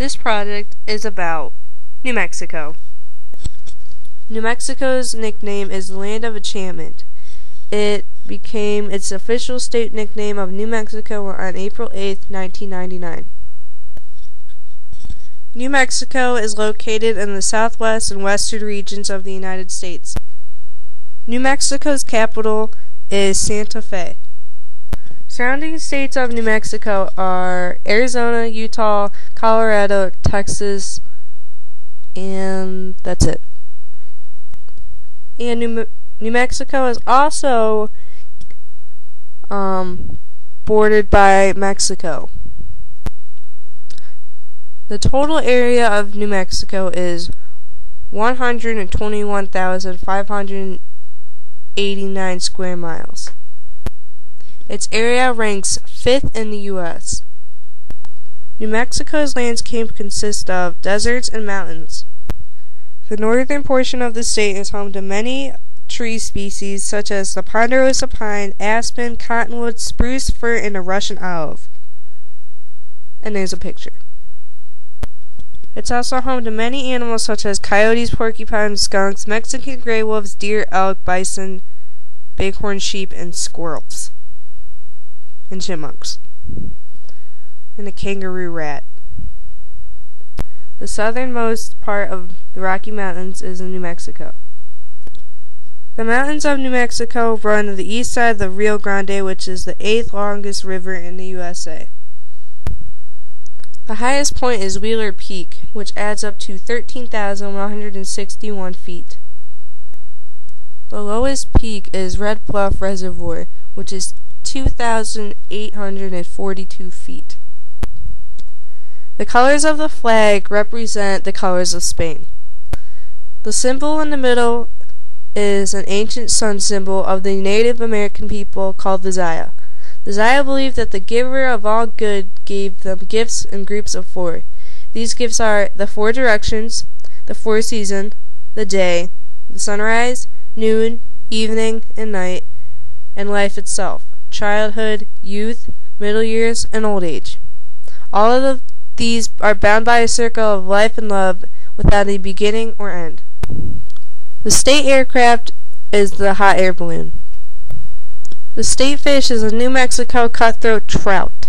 This project is about New Mexico. New Mexico's nickname is the Land of Enchantment. It became its official state nickname of New Mexico on April 8, 1999. New Mexico is located in the southwest and western regions of the United States. New Mexico's capital is Santa Fe. Surrounding states of New Mexico are Arizona, Utah, Colorado, Texas, and that's it. And New Mexico is also bordered by Mexico. The total area of New Mexico is 121,589 square miles. Its area ranks 5th in the U.S. New Mexico's landscape consists of deserts and mountains. The northern portion of the state is home to many tree species such as the ponderosa pine, aspen, cottonwood, spruce, fir, and the Russian olive. And there's a picture. It's also home to many animals such as coyotes, porcupines, skunks, Mexican gray wolves, deer, elk, bison, bighorn sheep, and squirrels. And chipmunks. And a kangaroo rat. The southernmost part of the Rocky Mountains is in New Mexico. The mountains of New Mexico run to the east side of the Rio Grande, which is the 8th longest river in the USA. The highest point is Wheeler Peak, which adds up to 13,161 feet. The lowest peak is Red Bluff Reservoir, which is 2,842 feet. The colors of the flag represent the colors of Spain. The symbol in the middle is an ancient sun symbol of the Native American people called the Zaya. The Zaya believed that the giver of all good gave them gifts in groups of 4. These gifts are the 4 directions, the 4 seasons, the day, the sunrise, noon, evening, and night, and life itself, childhood, youth, middle years, and old age. All of these are bound by a circle of life and love without a beginning or end. The state aircraft is the hot air balloon. The state fish is a New Mexico cutthroat trout.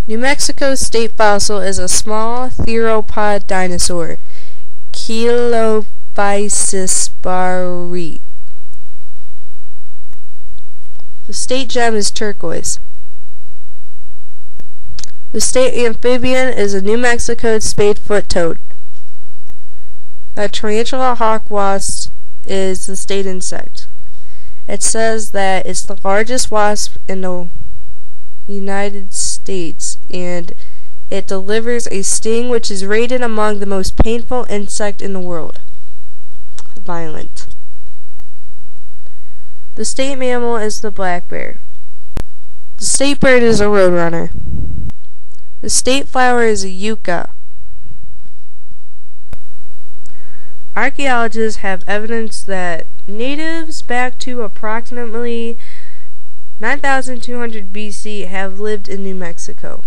New Mexico's state fossil is a small theropod dinosaur, Chilobicisbari. The state gem is turquoise. The state amphibian is a New Mexico spadefoot toad. The tarantula hawk wasp is the state insect. It says that it's the largest wasp in the United States, and it delivers a sting which is rated among the most painful insect in the world. Violent. The state mammal is the black bear. The state bird is a roadrunner. The state flower is a yucca. Archaeologists have evidence that natives back to approximately 9,200 BC have lived in New Mexico.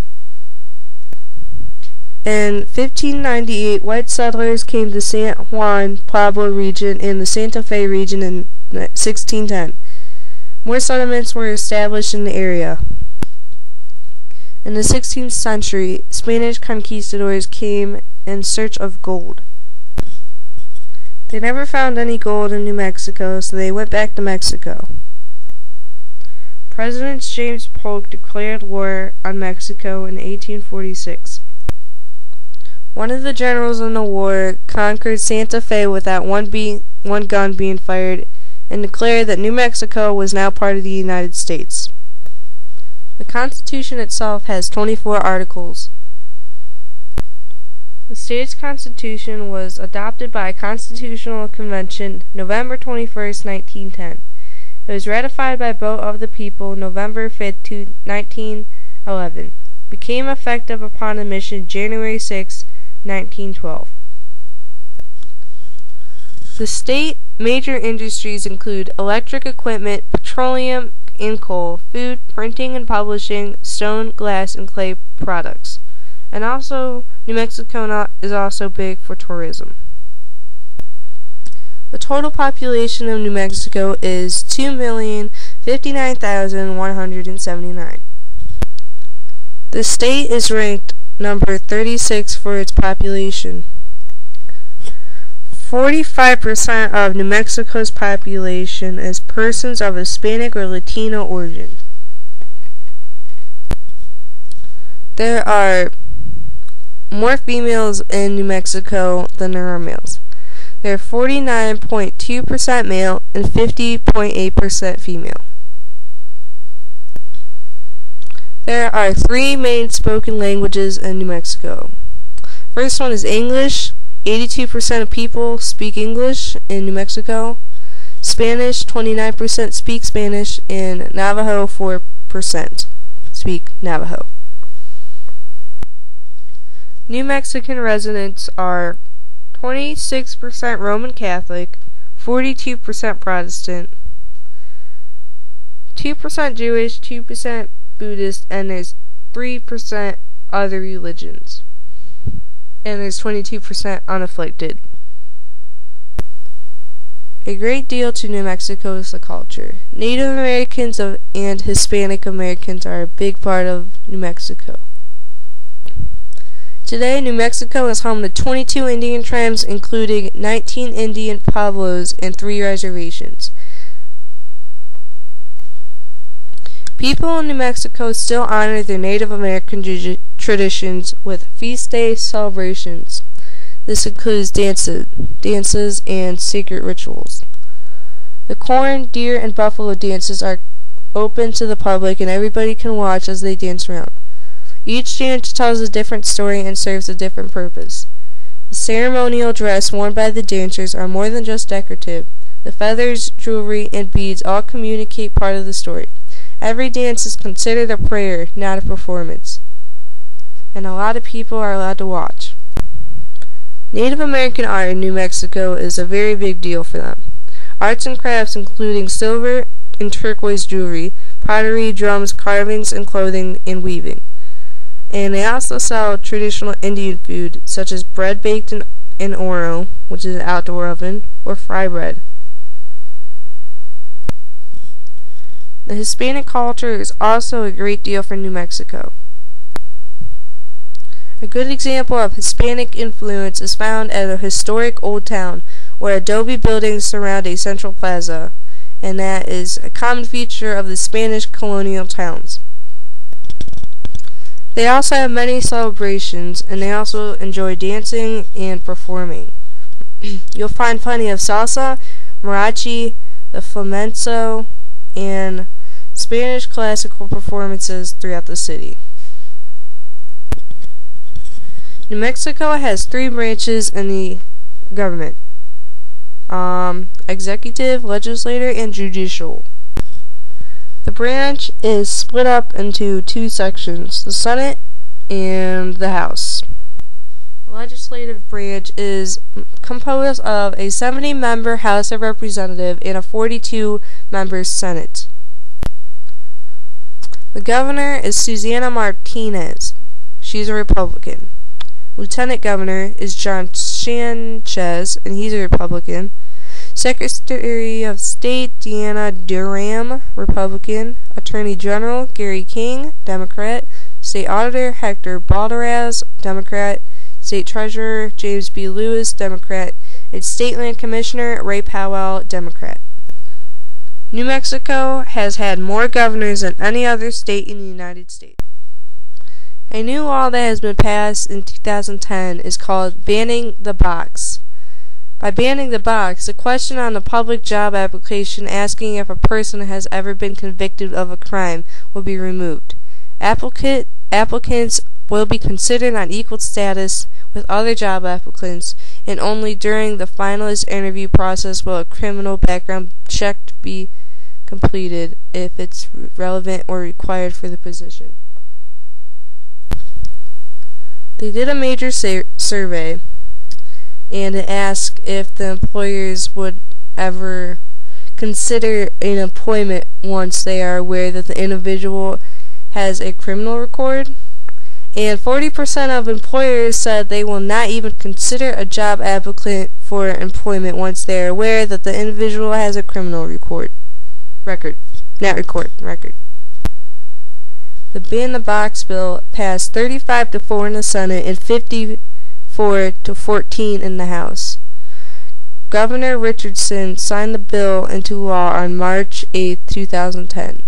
In 1598, white settlers came to San Juan Pueblo region and the Santa Fe region in 1610. More settlements were established in the area. In the 16th century, Spanish conquistadors came in search of gold. They never found any gold in New Mexico, so they went back to Mexico. President James Polk declared war on Mexico in 1846. One of the generals in the war conquered Santa Fe without one gun being fired and declared that New Mexico was now part of the United States. The Constitution itself has 24 articles. The state's constitution was adopted by a constitutional convention November 21, 1910. It was ratified by vote of the people November 5, 1911. Became effective upon admission January 6, 1912. The state major industries include electric equipment, petroleum and coal, food, printing and publishing, stone, glass, and clay products. And also, New Mexico is also big for tourism. The total population of New Mexico is 2,059,179. The state is ranked number 36 for its population. 45% of New Mexico's population is persons of Hispanic or Latino origin. There are more females in New Mexico than there are males. There are 49.2% male and 50.8% female. There are 3 main spoken languages in New Mexico. First one is English. 82% of people speak English in New Mexico. Spanish, 29% speak Spanish, and Navajo, 4% speak Navajo. New Mexican residents are 26% Roman Catholic, 42% Protestant, 2% Jewish, 2% Buddhist, and there's 3% other religions. And there's 22% unafflicted. A great deal to New Mexico is the culture. Native Americans and Hispanic Americans are a big part of New Mexico. Today, New Mexico is home to 22 Indian tribes, including 19 Indian pueblos and 3 reservations. People in New Mexico still honor their Native American traditions with feast day celebrations. This includes dances, and secret rituals. The corn, deer, and buffalo dances are open to the public, and everybody can watch as they dance around. Each dance tells a different story and serves a different purpose. The ceremonial dress worn by the dancers are more than just decorative. The feathers, jewelry, and beads all communicate part of the story. Every dance is considered a prayer, not a performance. And a lot of people are allowed to watch. Native American art in New Mexico is a very big deal for them. Arts and crafts including silver and turquoise jewelry, pottery, drums, carvings, and clothing, and weaving. And they also sell traditional Indian food, such as bread baked in oro, which is an outdoor oven, or fry bread. The Hispanic culture is also a great deal for New Mexico. A good example of Hispanic influence is found at a historic old town, where adobe buildings surround a central plaza, and that is a common feature of the Spanish colonial towns. They also have many celebrations, and they also enjoy dancing and performing. You'll find plenty of salsa, mariachi, the flamenco, and Spanish classical performances throughout the city. New Mexico has 3 branches in the government: executive, legislative, and judicial. The branch is split up into 2 sections, the Senate and the House. The legislative branch is composed of a 70-member House of Representatives and a 42-member Senate. The governor is Susana Martinez. She's a Republican. Lieutenant Governor is John Sanchez, and he's a Republican. Secretary of State Deanna Durham, Republican. Attorney General Gary King, Democrat. State Auditor Hector Balderas, Democrat. State Treasurer James B. Lewis, Democrat. And State Land Commissioner Ray Powell, Democrat. New Mexico has had more governors than any other state in the United States. A new law that has been passed in 2010 is called Banning the Box. By banning the box, the question on the public job application asking if a person has ever been convicted of a crime will be removed. Applicants will be considered on equal status with other job applicants, and only during the finalist interview process will a criminal background check be completed if it's relevant or required for the position. They did a major survey, and it asked if the employers would ever consider an employment once they are aware that the individual has a criminal record. And 40% of employers said they will not even consider a job applicant for employment once they are aware that the individual has a criminal record. The Ban the Box bill passed 35-4 in the Senate and 54-14 in the House. Governor Richardson signed the bill into law on March 8, 2010.